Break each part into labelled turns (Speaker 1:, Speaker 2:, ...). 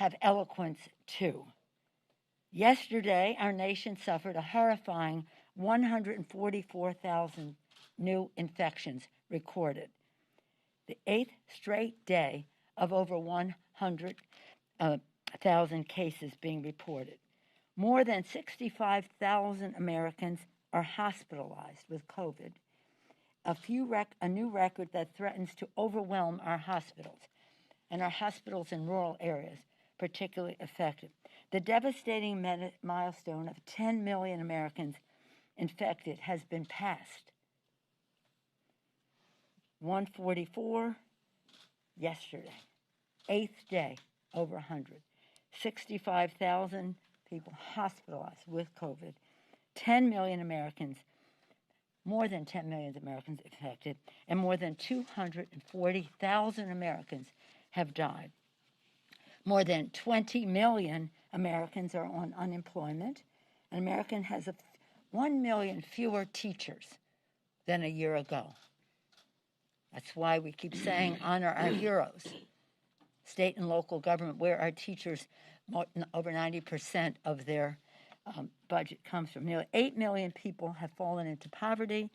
Speaker 1: have eloquence too. Yesterday, our nation suffered a horrifying 144,000 new infections recorded, the 8th straight day of over 100,000 cases being reported. More than 65,000 Americans are hospitalized with COVID, a new record that threatens to overwhelm our hospitals, and our hospitals in rural areas particularly affected. The devastating milestone of 10 million Americans infected has been passed. 144 yesterday, 8th day, over 100. 65,000 people hospitalized with COVID. 10 million Americans, more than 10 million Americans infected, and more than 240,000 Americans have died. More than 20 million Americans are on unemployment. An American has 1 million fewer teachers than a year ago. That's why we keep saying honor our heroes. State and local government, where our teachers, over 90% of their budget comes from. Nearly 8 million people have fallen into poverty,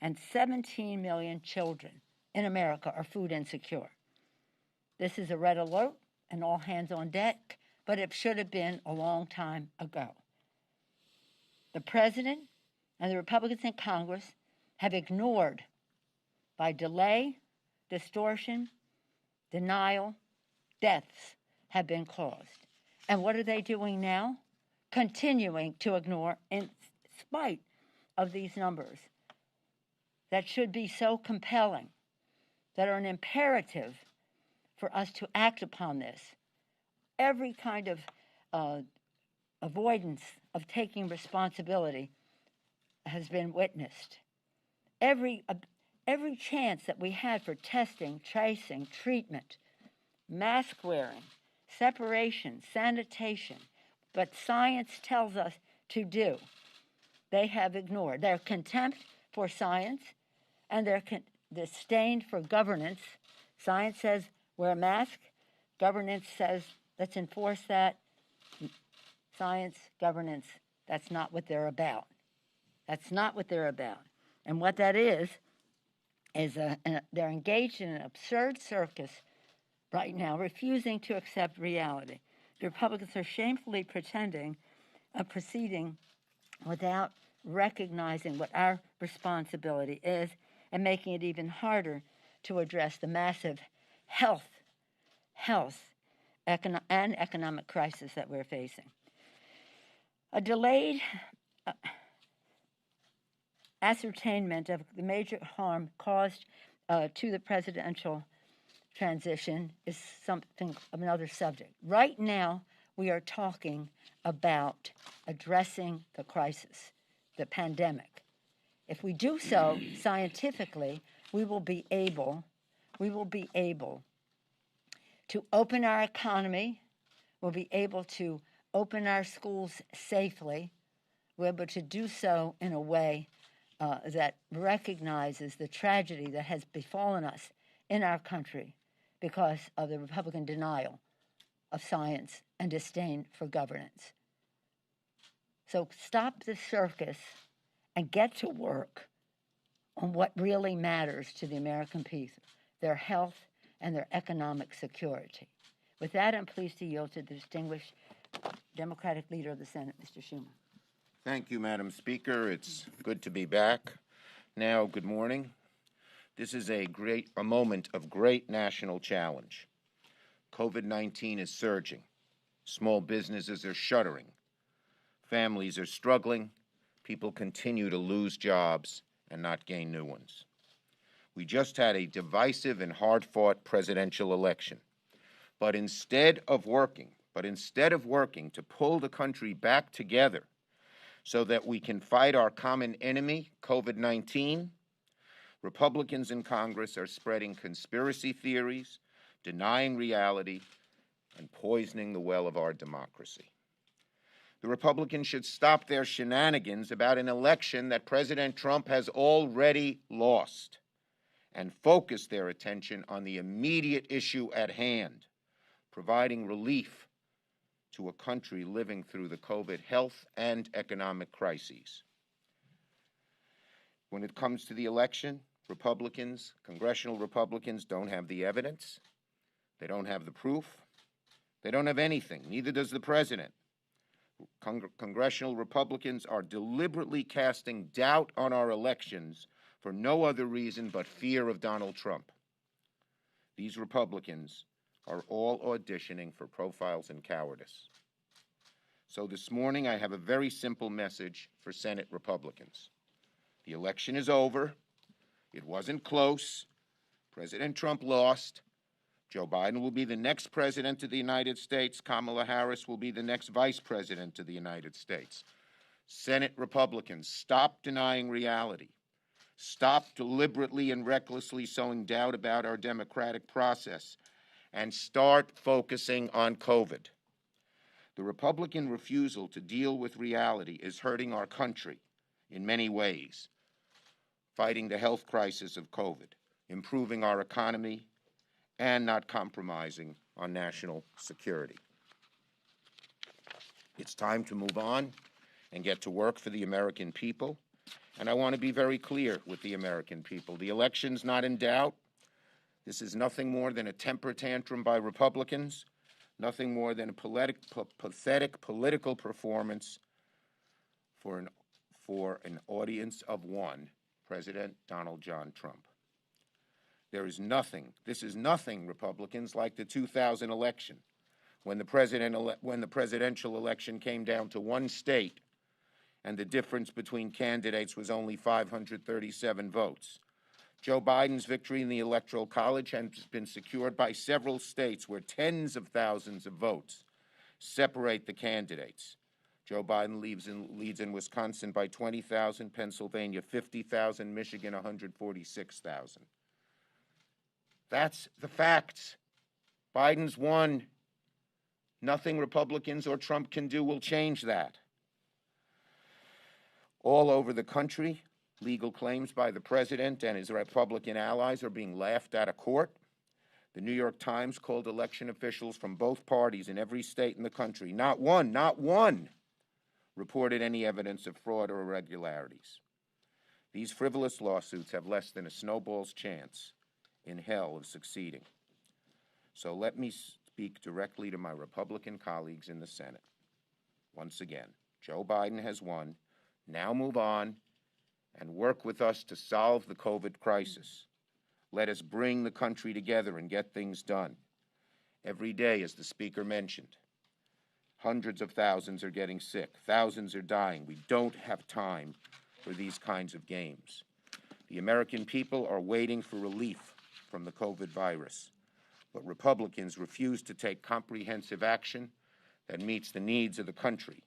Speaker 1: and 17 million children in America are food insecure. This is a red alert and all hands on deck, but it should have been a long time ago. The president and the Republicans in Congress have ignored, by delay, distortion, denial, deaths have been caused. And what are they doing now? Continuing to ignore in spite of these numbers that should be so compelling, that are an imperative for us to act upon this. Every kind of avoidance of taking responsibility has been witnessed. Every chance that we had for testing, tracing, treatment, mask wearing, separation, sanitation, but science tells us to do, they have ignored. Their contempt for science and their disdain for governance. Science says wear a mask. Governance says let's enforce that. Science, governance, that's not what they're about. That's not what they're about. And what that is they're engaged in an absurd circus right now, refusing to accept reality. The Republicans are shamefully proceeding without recognizing what our responsibility is and making it even harder to address the massive health, and economic crisis that we're facing. A delayed ascertainment of the major harm caused to the presidential transition is another subject. Right now, we are talking about addressing the crisis, the pandemic. If we do so scientifically, we will be able to open our economy, we'll be able to open our schools safely, we're able to do so in a way that recognizes the tragedy that has befallen us in our country because of the Republican denial of science and disdain for governance. So stop the circus and get to work on what really matters to the American people, their health and their economic security. With that, I'm pleased to yield to the distinguished Democratic leader of the Senate, Mr. Schumer.
Speaker 2: Thank you, Madam Speaker. It's good to be back. Now, good morning. This is a moment of great national challenge. COVID-19 is surging. Small businesses are shuttering. Families are struggling. People continue to lose jobs and not gain new ones. We just had a divisive and hard-fought presidential election. But instead of working to pull the country back together so that we can fight our common enemy, COVID-19, Republicans in Congress are spreading conspiracy theories, denying reality, and poisoning the well of our democracy. The Republicans should stop their shenanigans about an election that President Trump has already lost and focus their attention on the immediate issue at hand, providing relief to a country living through the COVID health and economic crises. When it comes to the election, Republicans, congressional Republicans, don't have the evidence. They don't have the proof. They don't have anything. Neither does the president. Congressional Republicans are deliberately casting doubt on our elections for no other reason but fear of Donald Trump. These Republicans are all auditioning for profiles in cowardice. So this morning I have a very simple message for Senate Republicans. The election is over. It wasn't close. President Trump lost. Joe Biden will be the next president of the United States. Kamala Harris will be the next vice president of the United States. Senate Republicans, stop denying reality. Stop deliberately and recklessly sowing doubt about our democratic process, and start focusing on COVID. The Republican refusal to deal with reality is hurting our country in many ways. Fighting the health crisis of COVID, improving our economy, and not compromising on national security. It's time to move on and get to work for the American people. And I want to be very clear with the American people. The election's not in doubt. This is nothing more than a temper tantrum by Republicans, nothing more than a pathetic political performance for an audience of one, President Donald John Trump. This is nothing, Republicans, like the 2000 election, when the presidential election came down to one state and the difference between candidates was only 537 votes. Joe Biden's victory in the Electoral College has been secured by several states where tens of thousands of votes separate the candidates. Joe Biden leads in Wisconsin by 20,000, Pennsylvania 50,000, Michigan 146,000. That's the facts. Biden's won. Nothing Republicans or Trump can do will change that. All over the country, legal claims by the president and his Republican allies are being laughed out of court. The New York Times called election officials from both parties in every state in the country. Not one, reported any evidence of fraud or irregularities. These frivolous lawsuits have less than a snowball's chance in hell of succeeding. So let me speak directly to my Republican colleagues in the Senate. Once again, Joe Biden has won. Now move on and work with us to solve the COVID crisis. Let us bring the country together and get things done. Every day, as the Speaker mentioned, hundreds of thousands are getting sick. Thousands are dying. We don't have time for these kinds of games. The American people are waiting for relief from the COVID virus, but Republicans refuse to take comprehensive action that meets the needs of the country.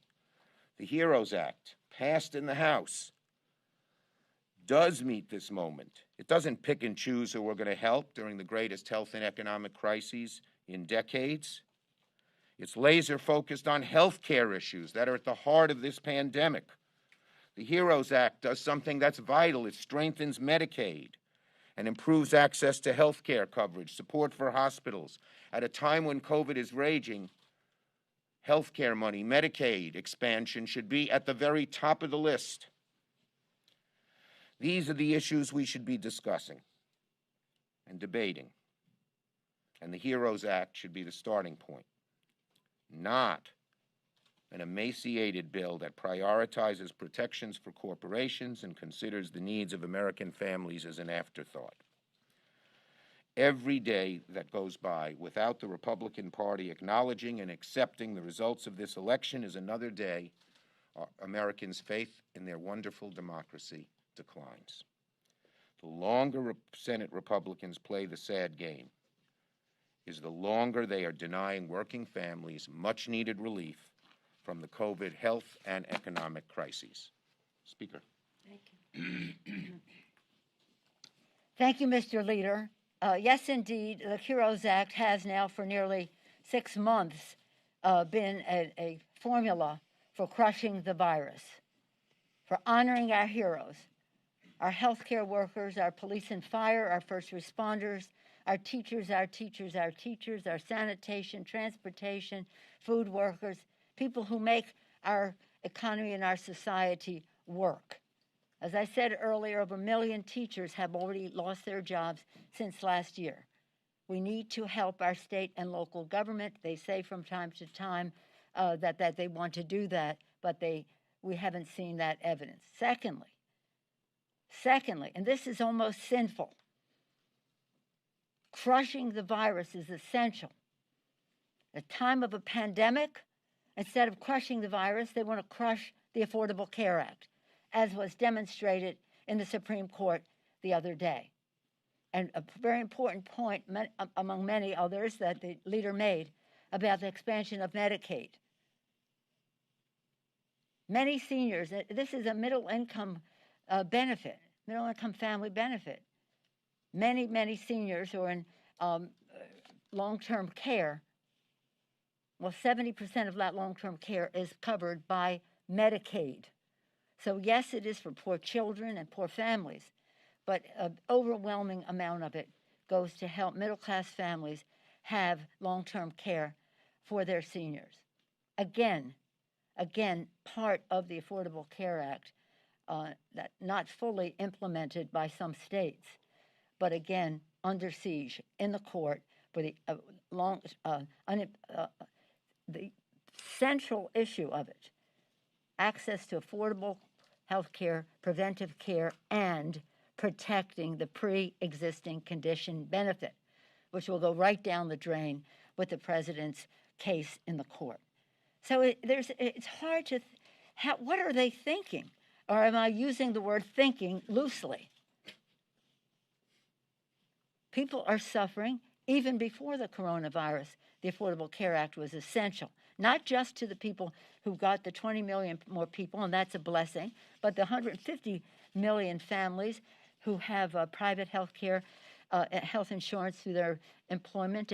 Speaker 2: The HEROES Act, passed in the House, does meet this moment. It doesn't pick and choose who we're going to help during the greatest health and economic crises in decades. It's laser focused on health care issues that are at the heart of this pandemic. The HEROES Act does something that's vital. It strengthens Medicaid and improves access to health care coverage, support for hospitals. At a time when COVID is raging, health care money, Medicaid expansion should be at the very top of the list. These are the issues we should be discussing and debating. And the HEROES Act should be the starting point, not an emaciated bill that prioritizes protections for corporations and considers the needs of American families as an afterthought. Every day that goes by without the Republican Party acknowledging and accepting the results of this election is another day Americans' faith in their wonderful democracy declines. The longer Senate Republicans play the sad game is the longer they are denying working families much-needed relief from the COVID health and economic crises. Speaker.
Speaker 1: Thank you. Thank you, Mr. Leader. Yes, indeed, the HEROES Act has now for nearly 6 months been a formula for crushing the virus, for honoring our heroes, our healthcare workers, our police and fire, our first responders, our teachers, our sanitation, transportation, food workers, people who make our economy and our society work. As I said earlier, over 1 million teachers have already lost their jobs since last year. We need to help our state and local government. They say from time to time that they want to do that, but we haven't seen that evidence. Secondly, and this is almost sinful, crushing the virus is essential. At the time of a pandemic, instead of crushing the virus, they want to crush the Affordable Care Act, as was demonstrated in the Supreme Court the other day. And a very important point, among many others, that the leader made about the expansion of Medicaid. Many seniors, this is a middle-income benefit, middle-income family benefit. Many seniors who are in long-term care, well, 70% of that long-term care is covered by Medicaid. So yes, it is for poor children and poor families, but an overwhelming amount of it goes to help middle-class families have long-term care for their seniors. Again, part of the Affordable Care Act, that not fully implemented by some states, but again, under siege in the court for the the central issue of it, access to affordable health care, preventive care, and protecting the pre-existing condition benefit, which will go right down the drain with the president's case in the court. So it's hard to, what are they thinking? Or am I using the word thinking loosely? People are suffering. Even before the coronavirus, the Affordable Care Act was essential, not just to the people who got the 20 million more people, and that's a blessing, but the 150 million families who have private health care, health insurance through their employment,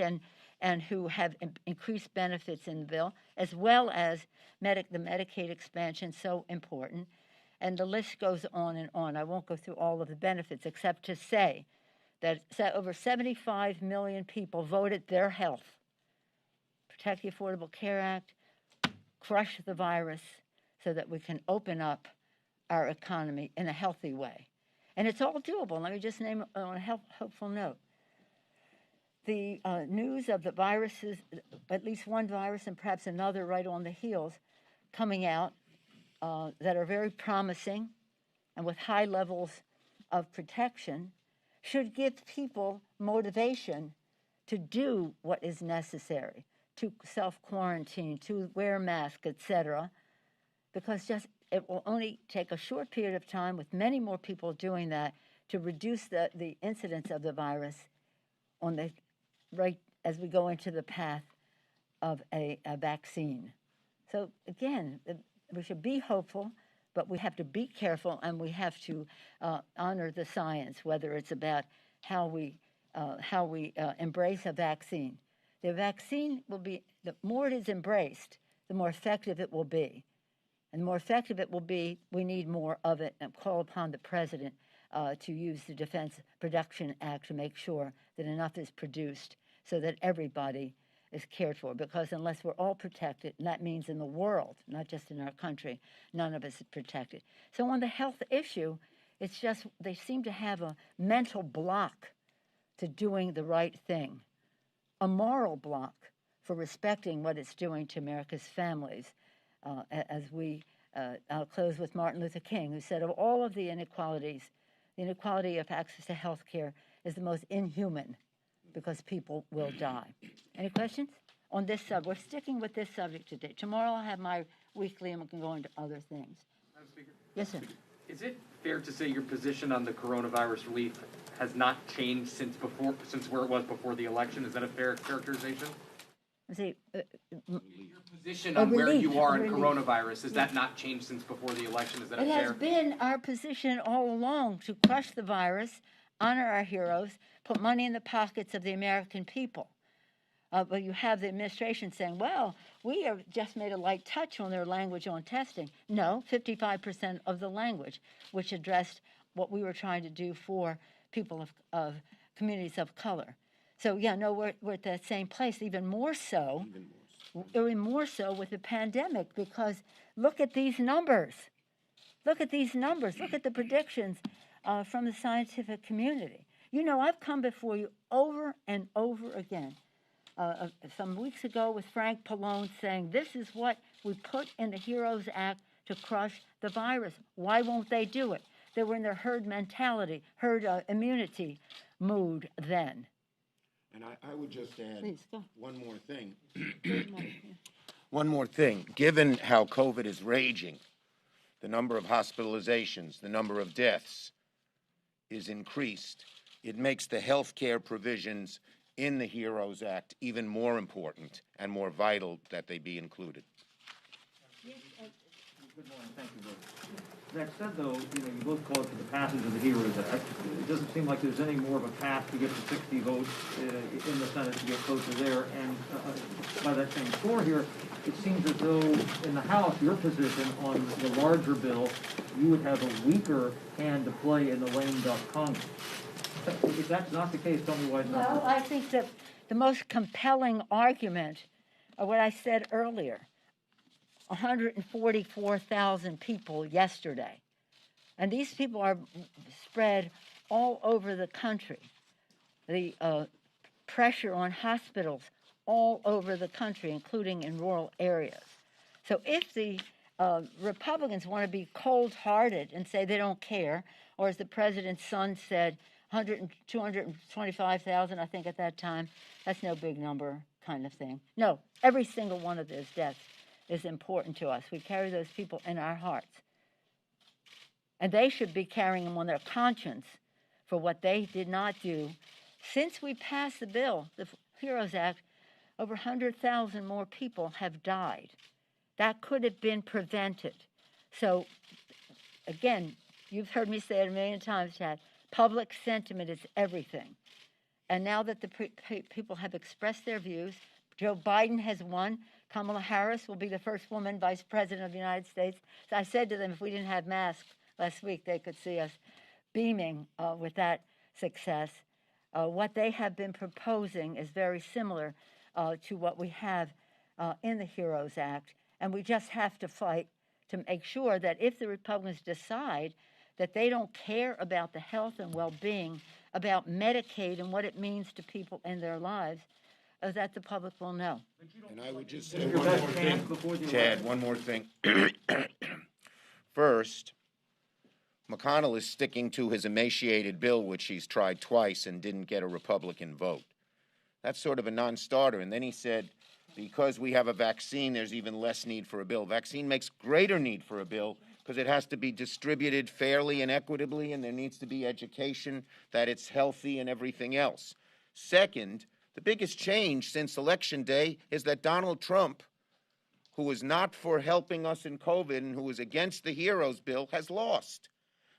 Speaker 1: and who have increased benefits in the bill, as well as the Medicaid expansion, so important. And the list goes on and on. I won't go through all of the benefits except to say that over 75 million people voted their health. Protect the Affordable Care Act, crush the virus so that we can open up our economy in a healthy way. And it's all doable. Let me just name it on a hopeful note. The news of the viruses, at least one virus and perhaps another right on the heels, coming out that are very promising and with high levels of protection, should give people motivation to do what is necessary, to self-quarantine, to wear masks, etc., because it will only take a short period of time with many more people doing that to reduce the incidence of the virus right as we go into the path of a vaccine. So again, we should be hopeful, but we have to be careful, and we have to honor the science, whether it's about how we embrace a vaccine. The vaccine will be, the more it is embraced, the more effective it will be. And the more effective it will be, we need more of it, and call upon the president to use the Defense Production Act to make sure that enough is produced so that everybody is cared for, because unless we're all protected, and that means in the world, not just in our country, none of us is protected. So on the health issue, it's just they seem to have a mental block to doing the right thing, a moral block for respecting what it's doing to America's families. I'll close with Martin Luther King, who said, of all of the inequalities, the inequality of access to health care is the most inhuman, because people will die. Any questions on this subject? We're sticking with this subject today. Tomorrow I'll have my weekly, and we can go into other things.
Speaker 3: Madam Speaker?
Speaker 1: Yes, sir.
Speaker 3: Is it fair to say your position on the coronavirus relief has not changed since where it was before the election? Is that a fair characterization?
Speaker 1: See,
Speaker 3: your position on where you are in
Speaker 1: relief.
Speaker 3: Coronavirus, has that not changed since before the election? Is that
Speaker 1: It
Speaker 3: fair?
Speaker 1: has been our position all along to crush the virus, honor our heroes, put money in the pockets of the American people. But you have the administration saying, well, we have just made a light touch on their language on testing. No, 55% of the language, which addressed what we were trying to do for people of communities of color. So, yeah, no, we're at that same place, even more so with the pandemic, because look at these numbers. Look at these numbers. Look at the predictions from the scientific community. You know, I've come before you over and over again. Some weeks ago with Frank Pallone saying, this is what we put in the HEROES Act to crush the virus. Why won't they do it? They were in their herd mentality, herd immunity mood then.
Speaker 2: And I would just add
Speaker 1: Please, go.
Speaker 2: one more thing. One more thing. Given how COVID is raging, the number of hospitalizations, the number of deaths is increased. It makes the health care provisions in the HEROES Act even more important and more vital that they be included.
Speaker 4: Good morning. Thank you, Bill. That said, though, you both called for the passage of the HEROES Act. It doesn't seem like there's any more of a path to get to 60 votes in the Senate to get closer there. And by that same score here, it seems as though in the House, your position on the larger bill, you would have a weaker hand to play in the lame duck Congress. If that's not the case, tell me why it's not.
Speaker 1: Well, I think that the most compelling argument of what I said earlier, 144,000 people yesterday. And these people are spread all over the country. The pressure on hospitals all over the country, including in rural areas. So if the Republicans want to be cold-hearted and say they don't care, or as the president's son said, 225,000, I think at that time, that's no big number kind of thing. No, every single one of those deaths is important to us. We carry those people in our hearts. And they should be carrying them on their conscience for what they did not do. Since we passed the bill, the HEROES Act, over 100,000 more people have died. That could have been prevented. So, again, you've heard me say it a million times, Chad, public sentiment is everything. And now that the people have expressed their views, Joe Biden has won. Kamala Harris will be the first woman vice president of the United States. So I said to them, if we didn't have masks last week, they could see us beaming with that success. What they have been proposing is very similar to what we have in the HEROES Act. And we just have to fight to make sure that if the Republicans decide that they don't care about the health and well-being, about Medicaid and what it means to people in their lives, that the public will know.
Speaker 2: And I would just say one more thing, Chad, one more thing. First, McConnell is sticking to his emaciated bill, which he's tried twice and didn't get a Republican vote. That's sort of a non-starter. And then he said, because we have a vaccine, there's even less need for a bill. Vaccine makes greater need for a bill because it has to be distributed fairly and equitably, and there needs to be education that it's healthy and everything else. Second, the biggest change since Election Day is that Donald Trump, who was not for helping us in COVID and who was against the HEROES bill, has lost.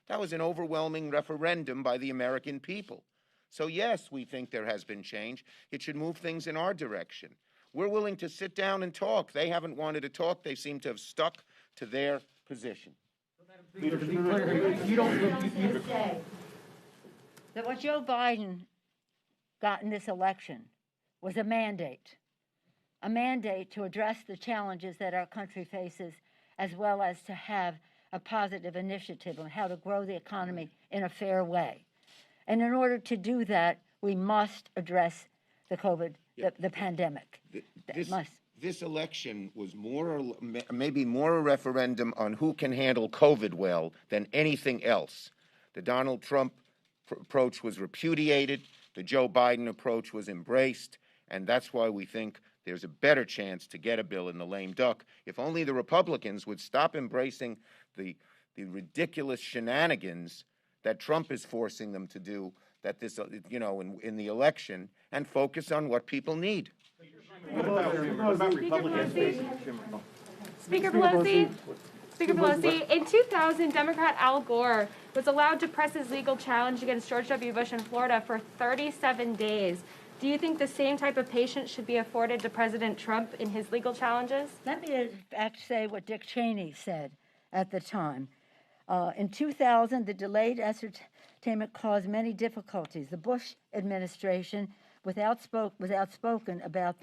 Speaker 2: That was an overwhelming referendum by the American people. So yes, we think there has been change. It should move things in our direction. We're willing to sit down and talk. They haven't wanted to talk. They seem to have stuck to their position.
Speaker 1: You say that what Joe Biden got in this election was a mandate to address the challenges that our country faces, as well as to have a positive initiative on how to grow the economy in a fair way. And in order to do that, we must address the COVID, the pandemic.
Speaker 2: This election was maybe more a referendum on who can handle COVID well than anything else. The Donald Trump approach was repudiated. The Joe Biden approach was embraced, and that's why we think there's a better chance to get a bill in the lame duck. If only the Republicans would stop embracing the ridiculous shenanigans that Trump is forcing them to do, that this, in the election, and focus on what people need.
Speaker 5: Speaker Pelosi, in 2000, Democrat Al Gore was allowed to press his legal challenge against George W. Bush in Florida for 37 days. Do you think the same type of patience should be afforded to President Trump in his legal challenges?
Speaker 1: Let me say what Dick Cheney said at the time. In 2000, the delayed ascertainment caused many difficulties. The Bush administration without spoken about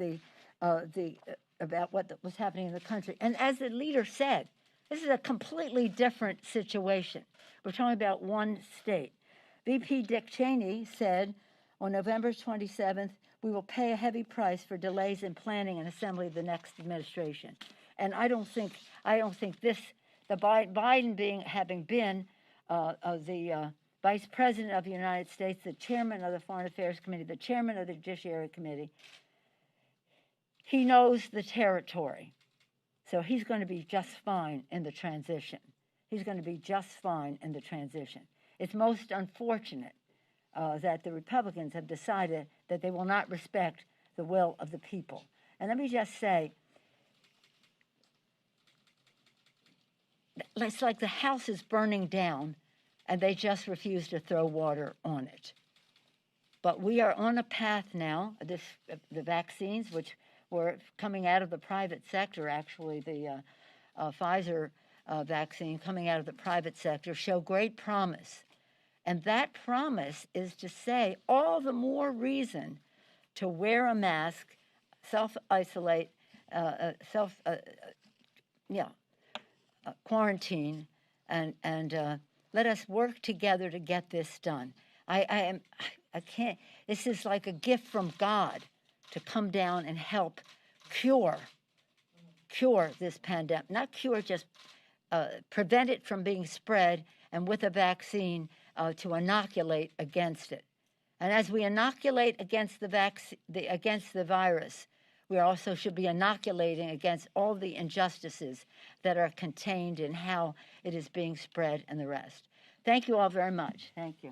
Speaker 1: about what was happening in the country. And as the leader said, this is a completely different situation. We're talking about one state. VP Dick Cheney said on November 27th, we will pay a heavy price for delays in planning and assembly of the next administration. And I don't think this, the Biden having been the Vice President of the United States, the Chairman of the Foreign Affairs Committee, the Chairman of the Judiciary Committee, he knows the territory. So he's going to be just fine in the transition. He's going to be just fine in the transition. It's most unfortunate that the Republicans have decided that they will not respect the will of the people. And let me just say, it's like the house is burning down and they just refuse to throw water on it. But we are on a path now, the vaccines, which were coming out of the private sector, actually the Pfizer vaccine coming out of the private sector, show great promise. And that promise is to say all the more reason to wear a mask, self-isolate, quarantine, and let us work together to get this done. I can't, this is like a gift from God to come down and help cure this pandemic. Not cure, just prevent it from being spread, and with a vaccine to inoculate against it. And as we inoculate against against the virus, we also should be inoculating against all the injustices that are contained in how it is being spread and the rest. Thank you all very much. Thank you.